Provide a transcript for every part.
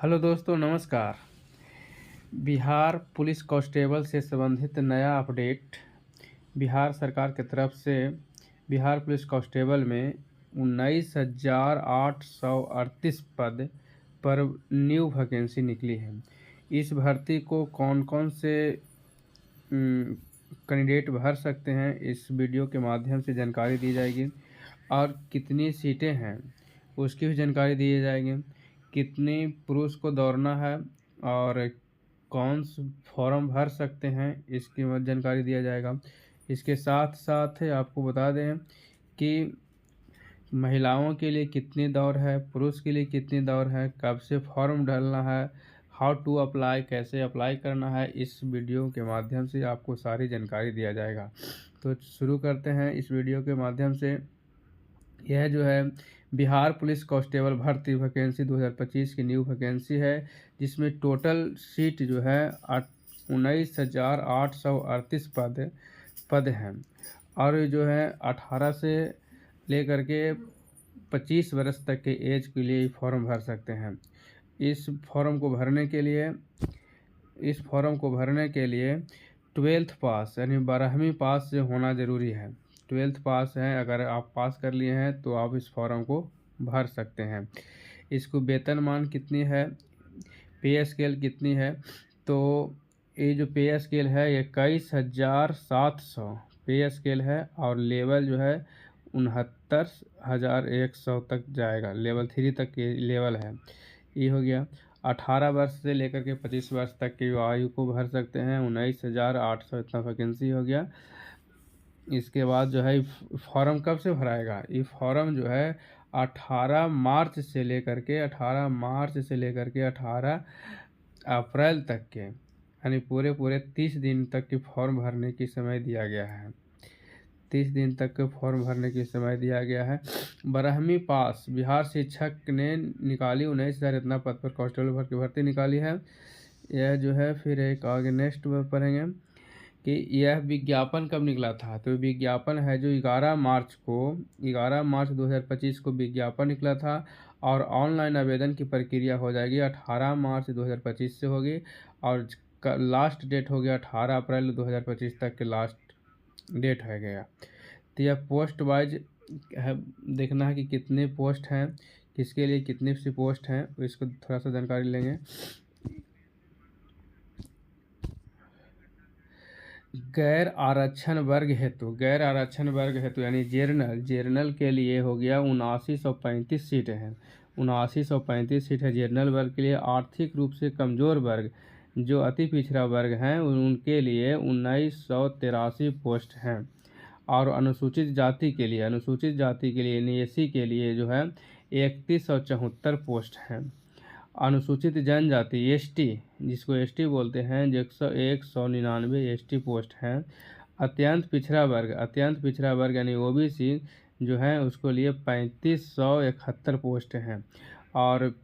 Hello दोस्तों, नमस्कार। Bihar police constable से संबंधित नया अपडेट। बिहार सरकार की तरफ से बिहार पुलिस कांस्टेबल में 19,838 पद पर न्यू वैकेंसी निकली है। इस भर्ती को कौन कौन से कैंडिडेट भर सकते हैं, इस वीडियो के माध्यम से जानकारी दी जाएगी। और कितनी सीटें हैं उसकी भी जानकारी दी जाएगी। कितने पुरुष को दौड़ना है और कौन से फॉर्म भर सकते हैं इसकी जानकारी दिया जाएगा। इसके साथ साथ आपको बता दें कि महिलाओं के लिए कितनी दौड़ है, पुरुष के लिए कितनी दौड़ है, कब से फॉर्म डालना है, हाउ टू अप्लाई, कैसे अप्लाई करना है, इस वीडियो के माध्यम से आपको सारी जानकारी दिया जाएगा। तो शुरू करते हैं इस वीडियो के माध्यम से। यह जो है बिहार पुलिस कांस्टेबल भर्ती वैकेंसी 2025 की न्यू वैकेंसी है, जिसमें टोटल सीट जो है 19,838 पद हैं। और जो है 18 से लेकर के 25 वर्ष तक के एज के लिए फॉर्म भर सकते हैं। इस फॉर्म को भरने के लिए 12th पास यानी 12वीं पास से होना ज़रूरी है। 12th पास है, अगर आप पास कर लिए हैं तो आप इस फॉर्म को भर सकते हैं। इसको वेतनमान कितनी है, पे स्केल कितनी है, तो ये जो पे स्केल है 21,700 पे स्केल है। और लेवल जो है 69,100 तक जाएगा, लेवल 3 तक के लेवल है। ये हो गया। 18 वर्ष से लेकर के 25 वर्ष तक की आयु को भर सकते हैं। 19,800 इतना वैकेंसी हो गया। इसके बाद जो है फॉर्म कब से भराएगा, ये फॉर्म जो है 18 मार्च से लेकर के 18 अप्रैल तक के, यानी पूरे 30 दिन तक के फॉर्म भरने की समय दिया गया है। 30 दिन तक के फॉर्म भरने की समय दिया गया है। 12वीं पास बिहार शिक्षक ने निकाली 19,000 इतना पद पर कांस्टेबल की भर्ती निकाली है। यह जो है फिर एक आगे नेक्स्ट पढ़ेंगे कि यह विज्ञापन कब निकला था। तो विज्ञापन है जो 11 मार्च 2025 को विज्ञापन निकला था। और ऑनलाइन आवेदन की प्रक्रिया हो जाएगी 18 मार्च 2025 से होगी। और लास्ट डेट हो गया 18 अप्रैल 2025 तक के लास्ट डेट है गया। तो यह पोस्ट वाइज है, देखना है कि कितने पोस्ट हैं, किसके लिए कितनी सी पोस्ट हैं, इसको थोड़ा सा जानकारी लेंगे। गैर आरक्षण वर्ग हेतु यानी जेरनल के लिए हो गया 7935 सीटें हैं। 7935 सीट है जेरनल वर्ग के लिए। आर्थिक रूप से कमजोर वर्ग जो अति पिछड़ा वर्ग हैं उनके लिए 1983 पोस्ट हैं। और अनुसूचित जाति के लिए यानी एससी के लिए जो है 3174 पोस्ट हैं। अनुसूचित जनजाति एसटी, जिसको एसटी बोलते हैं, जो 199 एसटी पोस्ट हैं। अत्यंत पिछड़ा वर्ग यानी ओबीसी जो है उसको लिए 3571 पोस्ट हैं। और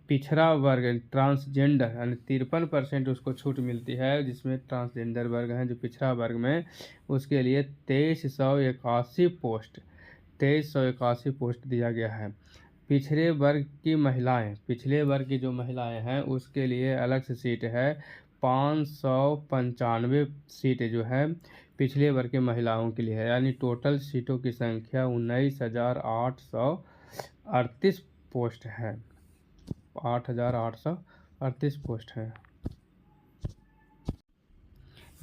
पिछड़ा वर्ग ट्रांसजेंडर यानी 53% उसको छूट मिलती है, जिसमें ट्रांसजेंडर वर्ग हैं जो पिछड़ा वर्ग में, उसके लिए 2381 पोस्ट दिया गया है। पिछड़े वर्ग की जो महिलाएं हैं उसके लिए अलग से सीट है। 595 सीट जो है पिछले वर्ग के महिलाओं के लिए है। यानी टोटल सीटों की संख्या 19,838 पोस्ट है। 8,838 पोस्ट है।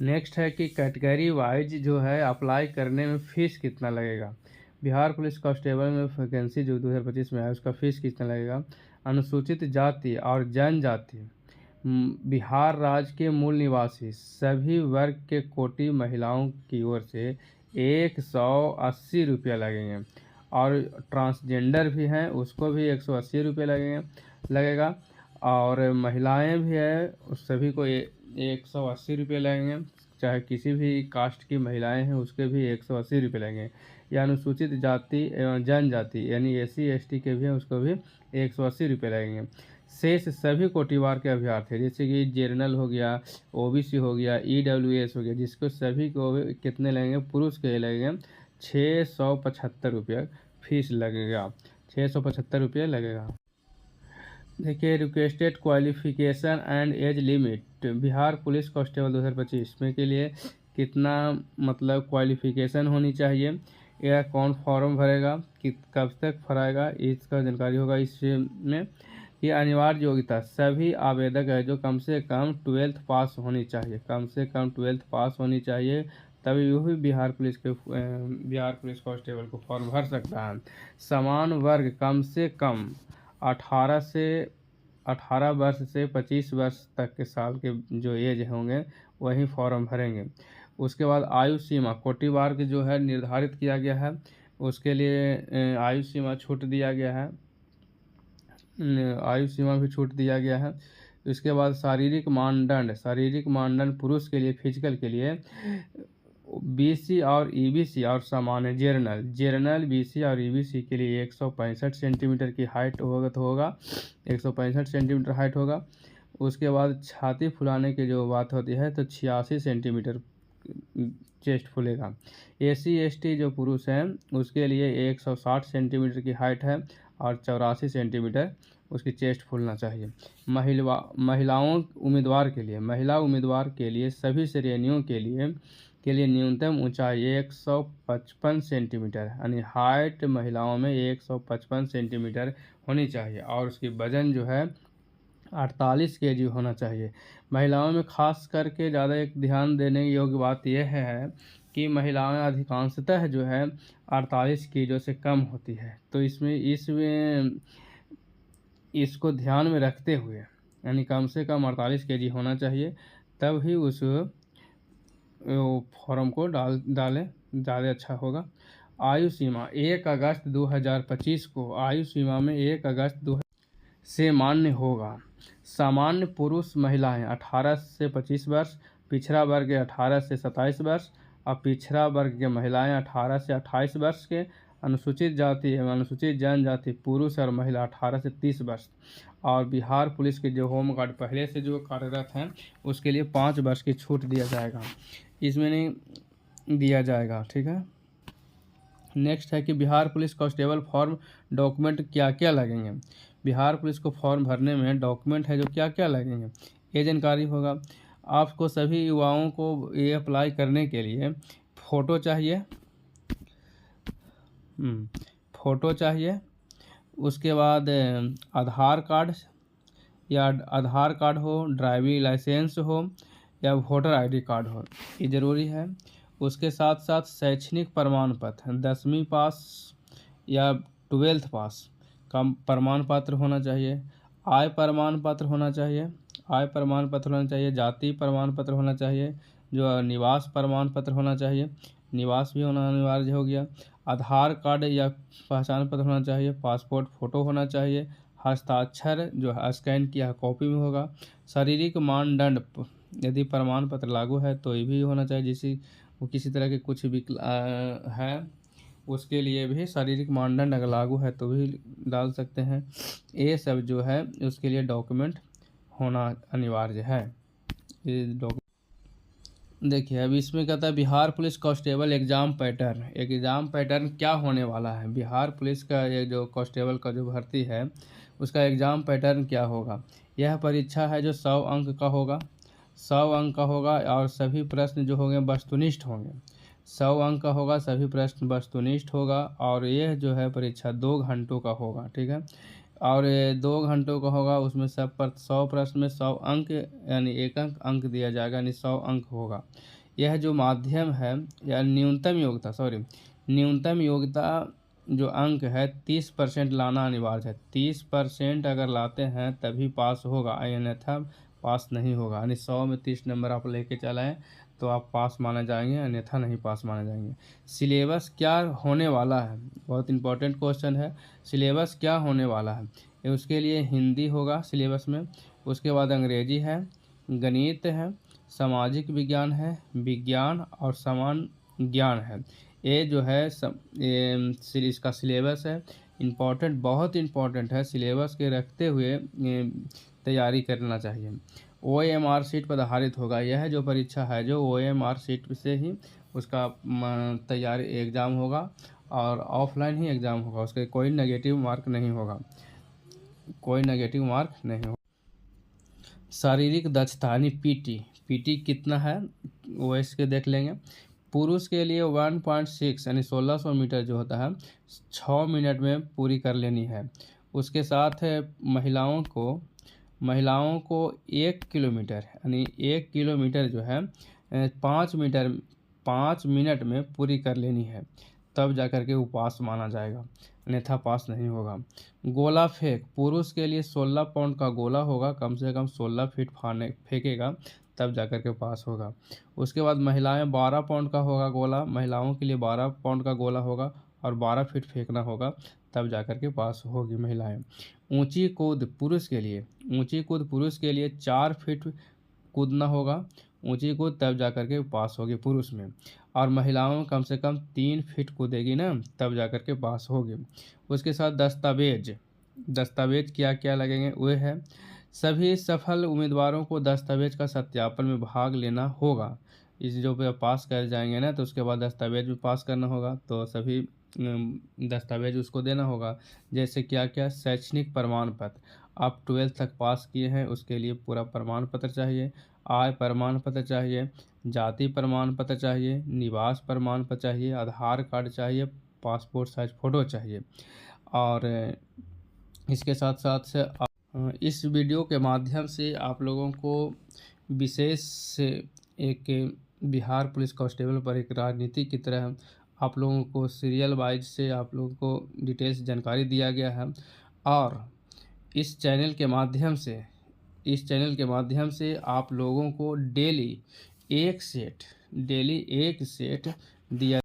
नेक्स्ट है कि कैटेगरी वाइज जो है अप्लाई करने में फ़ीस कितना लगेगा। बिहार पुलिस कांस्टेबल में वैकेंसी जो 2025 में है उसका फ़ीस कितना लगेगा। अनुसूचित जाति और जनजाति, बिहार राज्य के मूल निवासी सभी वर्ग के कोटि महिलाओं की ओर से 180 रुपया लगेंगे। और ट्रांसजेंडर भी हैं उसको भी 180 रुपये लगेगा। और महिलाएं भी है उस सभी को 180 रुपये लगेंगे। चाहे किसी भी कास्ट की महिलाएं हैं उसके भी 180 रुपये लगेंगे। या अनुसूचित जाति एवं जनजाति यानी एससी एसटी के भी हैं उसको भी 180 रुपये लगेंगे। शेष सभी कोटिवार के अभ्यर्थी जैसे कि जेनरल हो गया, ओबीसी हो गया, ईडब्ल्यूएस हो गया, जिसको सभी को कितने लगेंगे, पुरुष के लगेंगे 675 रुपये फीस लगेगा। 675 रुपये लगेगा। देखिए, requested qualification and age limit, Bihar police constable 2025 में के लिए कितना मतलब क्वालिफिकेशन होनी चाहिए, या कौन फॉर्म भरेगा, कि कब तक भराएगा, इसका जानकारी होगा इसमें। ये अनिवार्य योग्यता, सभी आवेदक है जो कम से कम 12th पास होनी चाहिए, कम से कम 12th पास होनी चाहिए, तभी वही बिहार पुलिस कांस्टेबल को फॉर्म भर सकता है। समान वर्ग कम से कम 18 वर्ष से 25 वर्ष तक के साल के जो एज होंगे वही फॉर्म भरेंगे। उसके बाद आयु सीमा कोटिवार की जो है निर्धारित किया गया है, उसके लिए आयु सीमा छूट दिया गया है, आयु सीमा भी छूट दिया गया है। इसके बाद शारीरिक मानदंड पुरुष के लिए फिजिकल के लिए बीसी और ईबीसी और सामान्य जनरल बीसी और ईबीसी के लिए 165 सेंटीमीटर की हाइट होगा 165 सेंटीमीटर हाइट होगा। उसके बाद छाती फुलाने की जो बात होती है तो 86 सेंटीमीटर चेस्ट फूलेगा। एसी एसटी जो पुरुष हैं उसके लिए 160 सेंटीमीटर की हाइट है और 84 सेंटीमीटर उसकी चेस्ट फूलना चाहिए। महिला उम्मीदवार के लिए सभी श्रेणियों के लिए न्यूनतम ऊंचाई 155 सेंटीमीटर, यानी हाइट महिलाओं में 155 सेंटीमीटर होनी चाहिए, और उसकी वजन जो है 48 केजी होना चाहिए। महिलाओं में खास करके ज़्यादा एक ध्यान देने योग्य बात यह है कि महिलाएं अधिकांशतः जो है 48 केजी से कम होती है, तो इसमें इसको ध्यान में रखते हुए यानी कम से कम 48 केजी होना चाहिए, तब ही उस फॉर्म को डालें, ज़्यादा अच्छा होगा। आयु सीमा 1 अगस्त 2025 को आयु सीमा में 1 अगस्त 2000 से मान्य होगा। सामान्य पुरुष महिलाएं 18 से 25 वर्ष, पिछड़ा वर्ग 18 से 27 वर्ष और पिछड़ा वर्ग के महिलाएं 18 से 28 वर्ष के, अनुसूचित जाति एवं अनुसूचित जनजाति पुरुष और महिला 18 से 30 वर्ष। और बिहार पुलिस के जो होमगार्ड पहले से जो कार्यरत हैं उसके लिए 5 वर्ष की छूट दिया जाएगा, इसमें नहीं दिया जाएगा, ठीक है। नेक्स्ट है कि Bihar police constable form document क्या क्या लगेंगे। बिहार पुलिस को फॉर्म भरने में डॉक्यूमेंट है जो क्या क्या लगेंगे ये जानकारी होगा। आपको सभी युवाओं को ये अप्लाई करने के लिए फ़ोटो चाहिए, उसके बाद आधार कार्ड हो, ड्राइविंग लाइसेंस हो या वोटर आईडी कार्ड हो, ये ज़रूरी है। उसके साथ साथ शैक्षणिक प्रमाण पत्र 10वीं पास या 12th पास का प्रमाण पत्र होना चाहिए, आय प्रमाण पत्र होना चाहिए, जाति प्रमाण पत्र होना चाहिए, जो निवास प्रमाण पत्र होना चाहिए, निवास भी होना अनिवार्य हो गया, आधार कार्ड या पहचान पत्र होना चाहिए, पासपोर्ट फ़ोटो होना चाहिए, हस्ताक्षर जो स्कैन किया कॉपी में होगा, शारीरिक मानदंड यदि प्रमाण पत्र लागू है तो ये भी होना चाहिए, किसी तरह के कुछ भी है उसके लिए भी शारीरिक मानदंड अगर लागू है तो भी डाल सकते हैं। ये सब जो है उसके लिए डॉक्यूमेंट होना अनिवार्य है। ये देखिए अब इसमें कहता है Bihar police constable exam pattern क्या होने वाला है। बिहार पुलिस का ये जो कांस्टेबल का जो भर्ती है उसका एग्ज़ाम पैटर्न क्या होगा। यह परीक्षा है जो 100 अंक का होगा, 100 अंक का होगा और सभी प्रश्न जो होंगे वस्तुनिष्ठ होंगे। 100 अंक का होगा, सभी प्रश्न वस्तुनिष्ठ होगा और यह जो है परीक्षा 2 घंटों का होगा, ठीक है। और 2 घंटों का होगा, उसमें 100 प्रश्न में 100 अंक यानी 1 अंक दिया जाएगा, यानी 100 अंक होगा। यह जो माध्यम है या न्यूनतम योग्यता जो अंक है 30% लाना अनिवार्य है। 30% अगर लाते हैं तभी पास होगा, अन्यथा पास नहीं होगा। यानी 100 में 30 नंबर आप लेके चलाएं तो आप पास माने जाएंगे, अन्यथा नहीं पास माने जाएंगे। सिलेबस क्या होने वाला है, बहुत इंपॉर्टेंट क्वेश्चन है। सिलेबस क्या होने वाला है, उसके लिए हिंदी होगा सिलेबस में, उसके बाद अंग्रेजी है, गणित है, सामाजिक विज्ञान है, विज्ञान और सामान्य ज्ञान है। ये जो है इसका सिलेबस है। बहुत इम्पॉर्टेंट है, सिलेबस के रखते हुए तैयारी करना चाहिए। OMR सीट पर आधारित होगा। यह जो परीक्षा है जो OMR सीट से ही उसका तैयारी एग्ज़ाम होगा और ऑफलाइन ही एग्ज़ाम होगा, उसके कोई नेगेटिव मार्क नहीं होगा। कोई नेगेटिव मार्क नहीं हो। शारीरिक दक्षता यानी पीटी कितना है वो इसके देख लेंगे। पुरुष के लिए 1.6 यानी 1600 मीटर जो होता है 6 मिनट में पूरी कर लेनी है। उसके साथ महिलाओं को 1 किलोमीटर यानी 1 किलोमीटर जो है 5 मिनट में पूरी कर लेनी है, तब जाकर के वो पास माना जाएगा, अन्यथा पास नहीं होगा। गोला फेंक, पुरुष के लिए 16 पाउंड का गोला होगा, कम से कम 16 फीट फेंकेगा, तब जाकर के पास होगा। उसके बाद महिलाएं 12 पाउंड का होगा गोला, महिलाओं के लिए 12 पाउंड का गोला होगा और 12 फीट फेंकना होगा, तब जाकर के पास होगी महिलाएं। ऊंची कूद पुरुष के लिए 4 फीट कूदना होगा, ऊंची कूद, तब जाकर के पास होगी पुरुष में। और महिलाओं कम से कम 3 फीट कूदेगी ना, तब जाकर के पास होगी। उसके साथ दस्तावेज क्या क्या लगेंगे वह है, सभी सफल उम्मीदवारों को दस्तावेज का सत्यापन में भाग लेना होगा। इस जो पे पास कर जाएंगे ना, तो उसके बाद दस्तावेज भी पास करना होगा, तो सभी दस्तावेज उसको देना होगा। जैसे क्या क्या, शैक्षणिक प्रमाण पत्र, आप 12th तक पास किए हैं उसके लिए पूरा प्रमाण पत्र चाहिए, आय प्रमाण पत्र चाहिए, जाति प्रमाण पत्र चाहिए, निवास प्रमाण पत्र चाहिए, आधार कार्ड चाहिए, पासपोर्ट साइज फ़ोटो चाहिए। और इसके साथ साथ से इस वीडियो के माध्यम से आप लोगों को विशेष से एक बिहार पुलिस कांस्टेबल पर एक राजनीति की तरह आप लोगों को सीरियल वाइज से आप लोगों को डिटेल्स जानकारी दिया गया है। और इस चैनल के माध्यम से आप लोगों को डेली एक सेट दिया